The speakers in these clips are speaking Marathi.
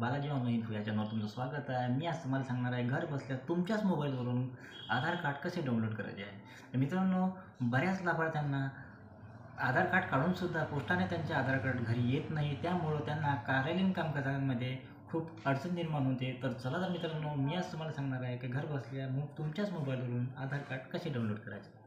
बालाजी ऑनलाईन इन्फो या चॅनलवर तुमचं स्वागत आहे। मी आज तुम्हाला सांगणार आहे घर बसल्या तुमच्याच मोबाईलवरून आधार कार्ड कसे डाउनलोड करायचे आहे। मित्रांनो, बऱ्याच लाभार्थ्यांना आधार कार्ड काढूनसुद्धा पोस्टाने त्यांचे आधार कार्ड घरी येत नाही, त्यामुळं त्यांना कार्यालयीन कामकाजांमध्ये खूप अडचण निर्माण होते। तर चला तर मित्रांनो, मी आज तुम्हाला सांगणार आहे की घर बसल्या तुमच्याच मोबाईलवरून आधार कार्ड कसे डाउनलोड करायचे।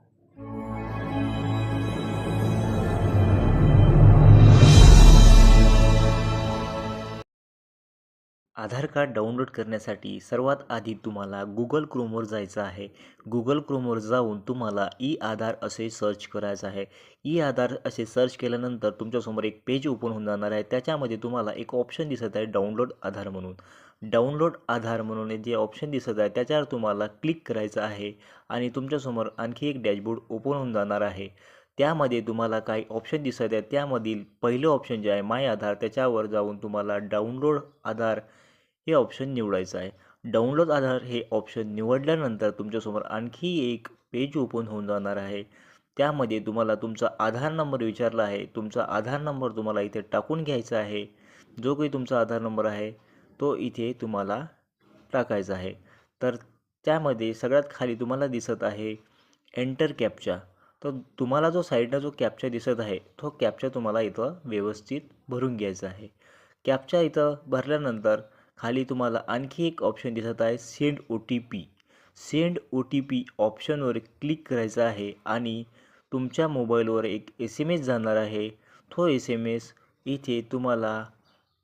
आधार कार्ड डाउनलोड करण्यासाठी सर्वात आधी तुम्हाला गुगल क्रोमवर जायचं आहे। गुगल क्रोमवर जाऊन तुम्हाला ई आधार असे सर्च करायचं आहे। ई आधार असे सर्च केल्यानंतर तुमच्यासमोर एक पेज ओपन होऊन जाणार आहे। त्याच्यामध्ये तुम्हाला एक ऑप्शन दिसत आहे डाउनलोड आधार म्हणून। डाउनलोड आधार म्हणून जे ऑप्शन दिसत आहे त्याच्यावर तुम्हाला क्लिक करायचं आहे आणि तुमच्यासमोर आणखी एक डॅशबोर्ड ओपन होऊन जाणार आहे। त्यामध्ये तुम्हाला काही ऑप्शन दिसत आहेत, त्यामधील पहिलं ऑप्शन जे आहे माय आधार, त्याच्यावर जाऊन तुम्हाला डाउनलोड आधार हे ऑप्शन निवडायचं आहे। डाउनलोड आधार हे ऑप्शन निवडल्यानंतर तुमच्यासमोर आणखी एक पेज ओपन होऊन जाणार आहे। त्यामध्ये तुम्हाला तुमचा आधार नंबर विचारला आहे। तुमचा आधार नंबर तुम्हाला इथे टाकून घ्यायचा आहे। जो काही तुमचा आधार नंबर आहे तो इथे तुम्हाला टाकायचा आहे। तर त्यामध्ये सगळ्यात खाली तुम्हाला दिसत आहे एंटर कॅप्चा। तर तुम्हाला जो साईडला जो कॅप्चा दिसत आहे तो कॅप्चा तुम्हाला इथं व्यवस्थित भरून घ्यायचा आहे। कॅप्चा इथं भरल्यानंतर खाली तुम्हाला आणखी एक ऑप्शन दिसत आहे send O T P. Send O T P ऑप्शनवर क्लिक करायचं आहे आणि तुमच्या मोबाईलवर एक SMS जाणार आहे। तो SMS इथे तुम्हाला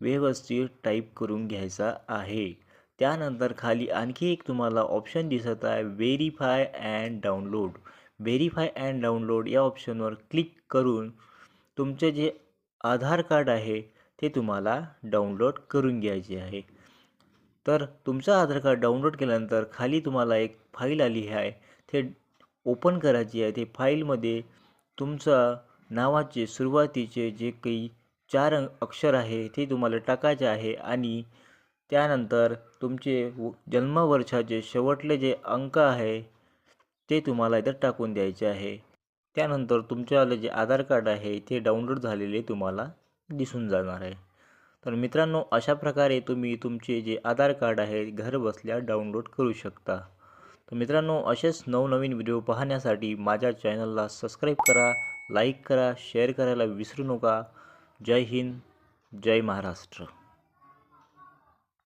व्यवस्थित टाईप करून घ्यायचा आहे। त्यानंतर खाली आणखी एक तुम्हाला ऑप्शन दिसत आहे verify and download. Verify and download या ऑप्शनवर क्लिक करून तुमचे जे आधार कार्ड आहे ते तुम्हाला डाउनलोड करून घ्यायचे आहे। तर तुमचं आधार कार्ड डाउनलोड केल्यानंतर खाली तुम्हाला एक फाईल आली आहे, ते ओपन करायची आहे। ते फाईलमध्ये तुमचा नावाचे सुरुवातीचे जे काही 4 अक्षर आहे ते तुम्हाला टाकायचे आहे आणि त्यानंतर तुमचे जन्मवर्षाचे शेवटले जे अंक आहे ते तुम्हाला इथं टाकून द्यायचे आहे। त्यानंतर तुमच्यावाले जे आधार कार्ड आहे ते डाउनलोड झालेले तुम्हाला दिसून जाणार आहे। तर मित्रांनो, अशा प्रकारे तुम्ही तुमचे जे आधार कार्ड आहे घर बसल्या डाउनलोड करू शकता। तर मित्रांनो, असेच नवनवीन व्हिडिओ पाहण्यासाठी माझ्या चॅनलला सबस्क्राईब करा, लाईक करा, शेअर करायला विसरू नका। जय हिंद, जय महाराष्ट्र।